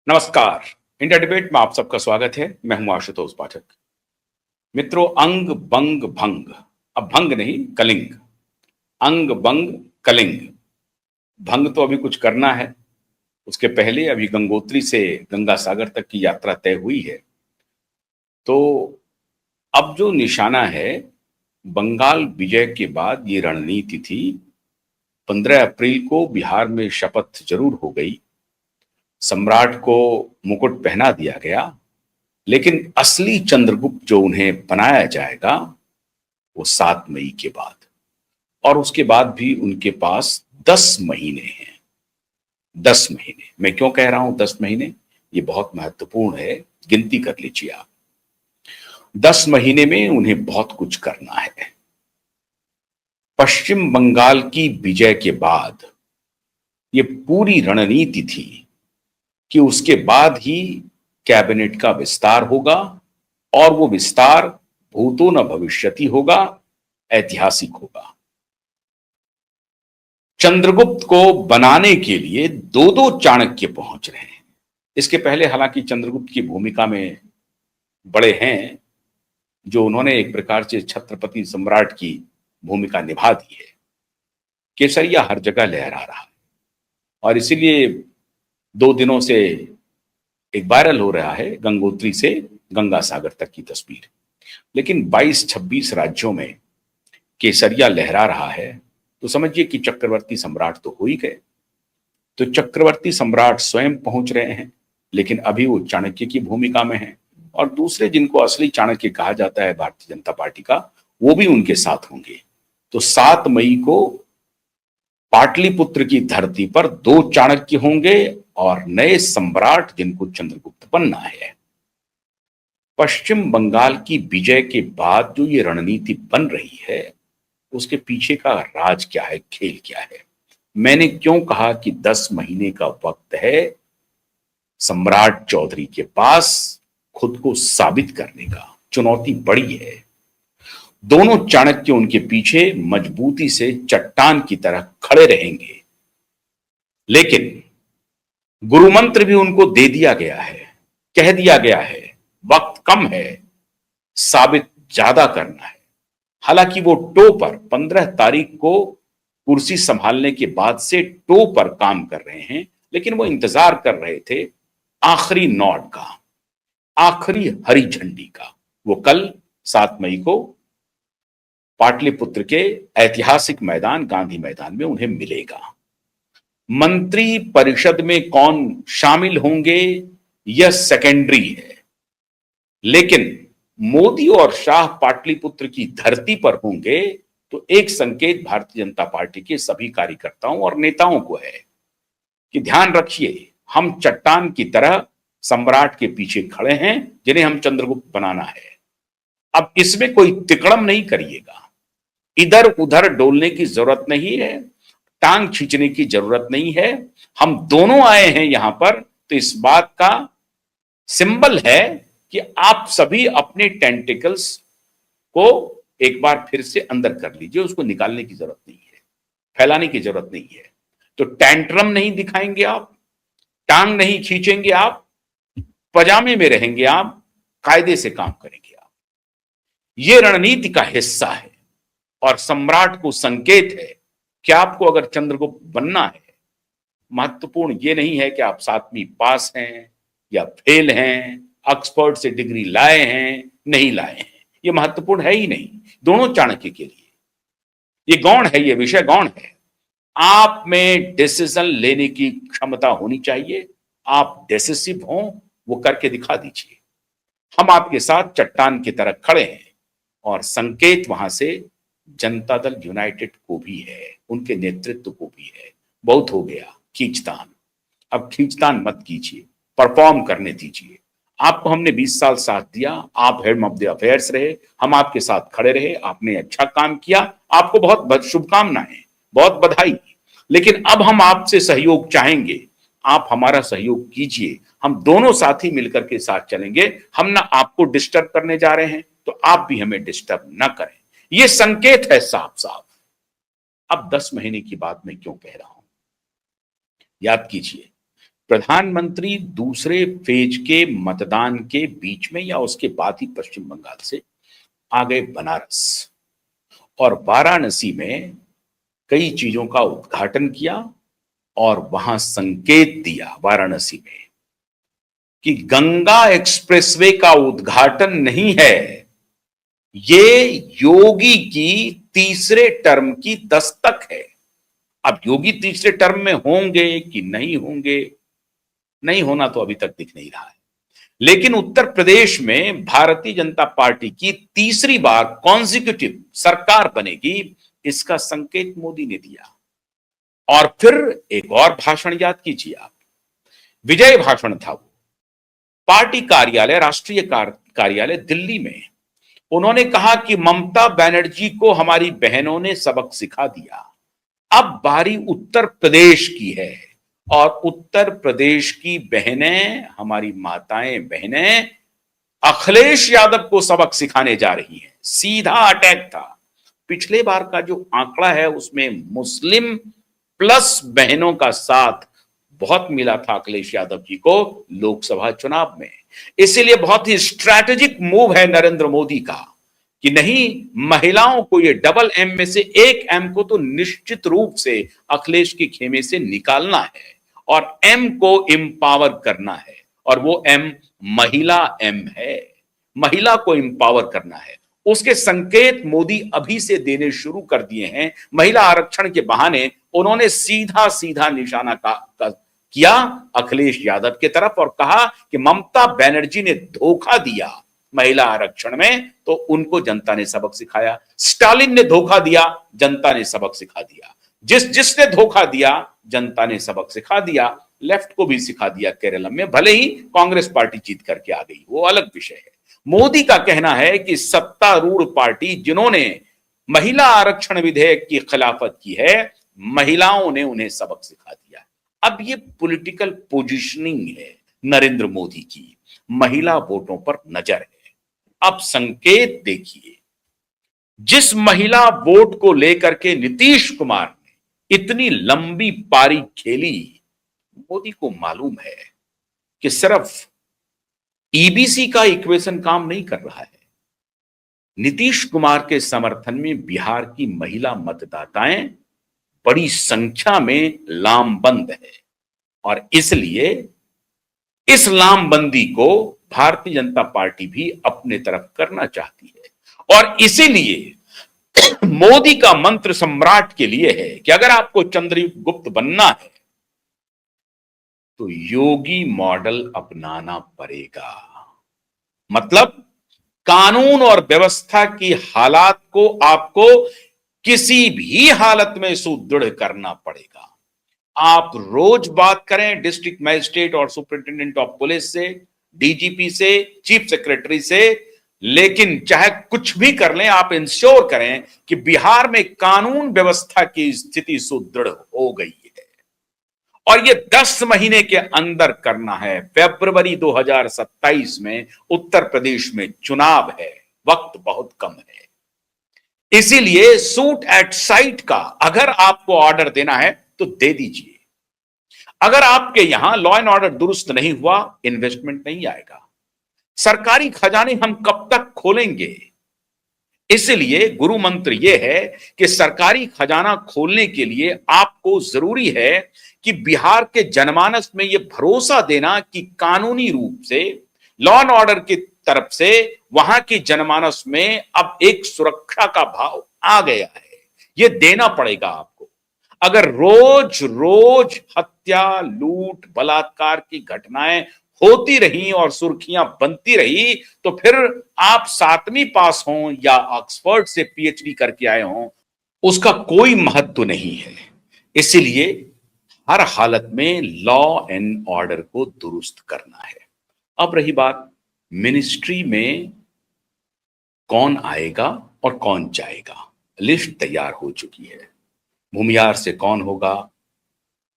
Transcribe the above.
नमस्कार। India debate में आप सबका स्वागत है। मैं हूं आशुतोष पाठक। मित्रों, अंग बंग भंग, अब भंग नहीं कलिंग, अंग बंग कलिंग। भंग तो अभी कुछ करना है, उसके पहले अभी गंगोत्री से गंगा सागर तक की यात्रा तय हुई है। तो अब जो निशाना है, बंगाल विजय के बाद ये रणनीति थी। 15 अप्रैल को बिहार में शपथ जरूर हो गई, सम्राट को मुकुट पहना दिया गया, लेकिन असली चंद्रगुप्त जो उन्हें बनाया जाएगा वो 7 मई के बाद, और उसके बाद भी उनके पास 10 महीने हैं। 10 महीने, मैं क्यों कह रहा हूं 10 महीने, ये बहुत महत्वपूर्ण है। गिनती कर लीजिए आप, 10 महीने में उन्हें बहुत कुछ करना है। पश्चिम बंगाल की विजय के बाद ये पूरी रणनीति थी कि उसके बाद ही कैबिनेट का विस्तार होगा, और वो विस्तार भूतो न भविष्यति होगा, ऐतिहासिक होगा। चंद्रगुप्त को बनाने के लिए दो दो चाणक्य पहुंच रहे हैं। इसके पहले हालांकि चंद्रगुप्त की भूमिका में बड़े हैं, जो उन्होंने एक प्रकार से छत्रपति सम्राट की भूमिका निभा दी है। केसरिया हर जगह लहरा रहा है, और इसीलिए 2 दिनों से एक वायरल हो रहा है गंगोत्री से गंगा सागर तक की तस्वीर। लेकिन 22-26 राज्यों में केसरिया लहरा रहा है, तो समझिए कि चक्रवर्ती सम्राट तो हो ही गए। तो चक्रवर्ती सम्राट स्वयं पहुंच रहे हैं, लेकिन अभी वो चाणक्य की भूमिका में है, और दूसरे जिनको असली चाणक्य कहा जाता है भारतीय जनता पार्टी का, वो भी उनके साथ होंगे। तो 7 मई को पाटलिपुत्र की धरती पर 2 चाणक्य होंगे और नए सम्राट जिनको चंद्रगुप्त बनना है। पश्चिम बंगाल की विजय के बाद जो ये रणनीति बन रही है, उसके पीछे का राज क्या है, खेल क्या है। मैंने क्यों कहा कि 10 महीने का वक्त है सम्राट चौधरी के पास खुद को साबित करने का। चुनौती बड़ी है। दोनों चाणक्य उनके पीछे मजबूती से चट्टान की तरह खड़े रहेंगे, लेकिन गुरु मंत्र भी उनको दे दिया गया है, कह दिया गया है वक्त कम है, साबित ज्यादा करना है। हालांकि वो टो पर 15 तारीख को कुर्सी संभालने के बाद से टो पर काम कर रहे हैं, लेकिन वो इंतजार कर रहे थे आखिरी नॉट का, आखिरी हरी झंडी का। वो कल 7 मई को पाटलिपुत्र के ऐतिहासिक मैदान गांधी मैदान में उन्हें मिलेगा। मंत्री परिषद में कौन शामिल होंगे यह सेकेंडरी है, लेकिन मोदी और शाह पाटलिपुत्र की धरती पर होंगे तो एक संकेत भारतीय जनता पार्टी के सभी कार्यकर्ताओं और नेताओं को है कि ध्यान रखिए, हम चट्टान की तरह सम्राट के पीछे खड़े हैं जिन्हें हम चंद्रगुप्त बनाना है। अब इसमें कोई तिकड़म नहीं करिएगा, इधर उधर डोलने की जरूरत नहीं है, टांग खींचने की जरूरत नहीं है। हम दोनों आए हैं यहां पर, तो इस बात का सिंबल है कि आप सभी अपने टेंटिकल्स को एक बार फिर से अंदर कर लीजिए। उसको निकालने की जरूरत नहीं है, फैलाने की जरूरत नहीं है। तो टैंट्रम नहीं दिखाएंगे आप, टांग नहीं खींचेंगे आप, पजामे में रहेंगे आप, कायदे से काम करेंगे आप। यह रणनीति का हिस्सा है, और सम्राट को संकेत है कि आपको अगर चंद्रगुप्त बनना है, महत्वपूर्ण यह नहीं है कि आप 7वीं पास हैं या फेल हैं, ऑक्सफोर्ड से डिग्री लाए हैं नहीं लाए हैं, यह महत्वपूर्ण है ही नहीं दोनों चाणक्य के लिए। यह गौण है, यह विषय गौण है। आप में डिसीजन लेने की क्षमता होनी चाहिए, आप डिसिसिव हों, वो करके दिखा दीजिए। हम आपके साथ चट्टान की तरह खड़े हैं, और संकेत वहां से जनता दल यूनाइटेड को भी है, उनके नेतृत्व को भी है। बहुत हो गया खींचतान, अब खींचतान मत कीजिए, परफॉर्म करने दीजिए। आपको हमने 20 साल साथ दिया, आप हेड ऑफ द अफेयर्स रहे, हम आपके साथ खड़े रहे, आपने अच्छा काम किया, आपको बहुत बहुत शुभकामनाएं, बहुत बधाई। लेकिन अब हम आपसे सहयोग चाहेंगे, आप हमारा सहयोग कीजिए, हम दोनों साथी मिलकर के साथ चलेंगे। हम ना आपको डिस्टर्ब करने जा रहे हैं, तो आप भी हमें डिस्टर्ब ना करें। यह संकेत है साफ साफ। अब 10 महीने की बात मैं क्यों कह रहा हूं, याद कीजिए, प्रधानमंत्री दूसरे फेज के मतदान के बीच में या उसके बाद ही पश्चिम बंगाल से आ गए बनारस और वाराणसी में कई चीजों का उद्घाटन किया और वहां संकेत दिया वाराणसी में कि गंगा एक्सप्रेसवे का उद्घाटन नहीं है, ये योगी की तीसरे टर्म की दस्तक है। अब योगी तीसरे टर्म में होंगे कि नहीं होंगे, नहीं होना तो अभी तक दिख नहीं रहा है, लेकिन उत्तर प्रदेश में भारतीय जनता पार्टी की तीसरी बार कॉन्जिक्यूटिव सरकार बनेगी, इसका संकेत मोदी ने दिया। और फिर एक और भाषण याद कीजिए आप, विजय भाषण था वो, पार्टी कार्यालय, राष्ट्रीय कार्यालय दिल्ली में। उन्होंने कहा कि ममता बनर्जी को हमारी बहनों ने सबक सिखा दिया, अब बारी उत्तर प्रदेश की है और उत्तर प्रदेश की बहनें, हमारी माताएं बहनें अखिलेश यादव को सबक सिखाने जा रही हैं। सीधा अटैक था। पिछले बार का जो आंकड़ा है उसमें मुस्लिम प्लस बहनों का साथ बहुत मिला था अखिलेश यादव जी को लोकसभा चुनाव में। इसीलिए बहुत ही स्ट्रैटेजिक मूव है नरेंद्र मोदी का कि नहीं, महिलाओं को, ये डबल एम में से एक एम को तो निश्चित रूप से अखिलेश के खेमे से निकालना है और एम को एम्पावर करना है, और वो एम महिला एम है। महिला को एम्पावर करना है, उसके संकेत मोदी अभी से देने शुरू कर दिए हैं। महिला आरक्षण के बहाने उन्होंने सीधा सीधा निशाना किया अखिलेश यादव की तरफ और कहा कि ममता बनर्जी ने धोखा दिया महिला आरक्षण में, तो उनको जनता ने सबक सिखाया। स्टालिन ने धोखा दिया, जनता ने सबक सिखा दिया। जिसने धोखा दिया, जनता ने सबक सिखा दिया। लेफ्ट को भी सिखा दिया केरल में, भले ही कांग्रेस पार्टी जीत करके आ गई, वो अलग विषय है। मोदी का कहना है कि सत्तारूढ़ पार्टी जिन्होंने महिला आरक्षण विधेयक की खिलाफत की है, महिलाओं ने उन्हें सबक सिखा दिया। अब ये पॉलिटिकल पोजीशनिंग है नरेंद्र मोदी की, महिला वोटों पर नजर है। अब संकेत देखिए, जिस महिला वोट को लेकर के नीतीश कुमार ने इतनी लंबी पारी खेली, मोदी को मालूम है कि सिर्फ ईबीसी का इक्वेशन काम नहीं कर रहा है। नीतीश कुमार के समर्थन में बिहार की महिला मतदाताएं बड़ी संख्या में लामबंद है और इसलिए इस लामबंदी को भारतीय जनता पार्टी भी अपने तरफ करना चाहती है। और इसीलिए मोदी का मंत्र सम्राट के लिए है कि अगर आपको चंद्रगुप्त बनना है तो योगी मॉडल अपनाना पड़ेगा। मतलब कानून और व्यवस्था की हालात को आपको किसी भी हालत में सुदृढ़ करना पड़ेगा। आप रोज बात करें डिस्ट्रिक्ट मजिस्ट्रेट और सुपरिंटेंडेंट ऑफ पुलिस से, डीजीपी से, चीफ सेक्रेटरी से, लेकिन चाहे कुछ भी कर लें, आप इंश्योर करें कि बिहार में कानून व्यवस्था की स्थिति सुदृढ़ हो गई है। और ये 10 महीने के अंदर करना है। फरवरी 2027 में उत्तर प्रदेश में चुनाव है, वक्त बहुत कम है। इसीलिए शूट एट साइट का अगर आपको ऑर्डर देना है तो दे दीजिए। अगर आपके यहां लॉ एंड ऑर्डर दुरुस्त नहीं हुआ, इन्वेस्टमेंट नहीं आएगा। सरकारी खजाने हम कब तक खोलेंगे? इसलिए गुरु मंत्र यह है कि सरकारी खजाना खोलने के लिए आपको जरूरी है कि बिहार के जनमानस में यह भरोसा देना कि कानूनी रूप से लॉ एंड ऑर्डर की तरफ से वहां की जनमानस में अब एक सुरक्षा का भाव आ गया है। यह देना पड़ेगा आपको। अगर रोज रोज हत्या, लूट, बलात्कार की घटनाएं होती रही और सुर्खियां बनती रही तो फिर आप 7वीं पास हों या ऑक्सफोर्ड से पीएचडी करके आए हों, उसका कोई महत्व नहीं है। इसीलिए हर हालत में लॉ एंड ऑर्डर को दुरुस्त करना है। अब रही बात मिनिस्ट्री में कौन आएगा और कौन जाएगा, लिस्ट तैयार हो चुकी है। भूमिहार से कौन होगा,